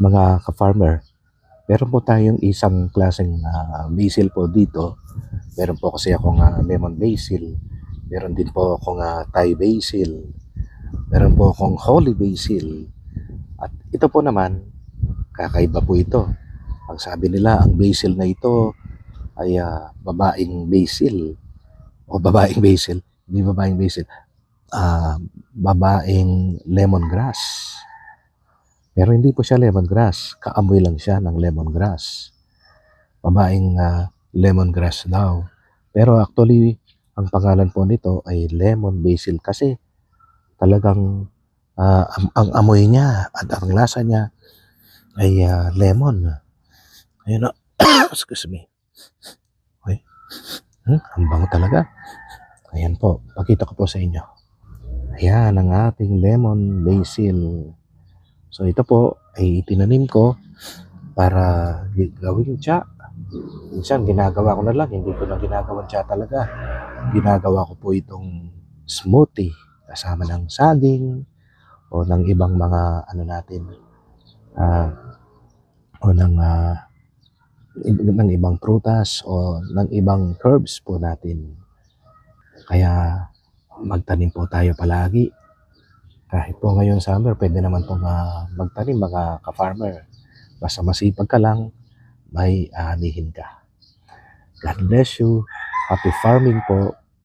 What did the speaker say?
Mga ka-farmer, meron po tayong isang klaseng basil po dito. Meron po kasi akong lemon basil. Meron din po akong Thai basil. Meron po akong holy basil. At ito po naman, kakaiba po ito. Ang sabi nila, ang basil na ito ay babaeng basil. O babaeng basil. Hindi babaeng basil. Babaeng lemongrass. Pero hindi po siya lemongrass. Kaamoy lang siya ng lemongrass. Babaeng lemongrass daw. Pero actually, ang pangalan po nito ay lemon basil kasi talagang ang amoy niya at ang lasa niya ay lemon. Ayun na. Excuse me. Okay. Ang bango talaga. Ayan po. Pakita ko po sa inyo. Ayan ang ating lemon basil. So ito po ay itinanim ko para gawing tsa. Minsan ginagawa ko na lang, hindi ko na ginagawa tsa talaga. Ginagawa ko po itong smoothie kasama ng saging o ng ibang mga ano natin o ng ibang prutas o ng ibang herbs po natin. Kaya magtanim po tayo palagi. Kahit po ngayon summer, pwede naman po magtanim mga ka-farmer. Basta masipag ka lang, may aanihin ka. God bless you. Happy farming po.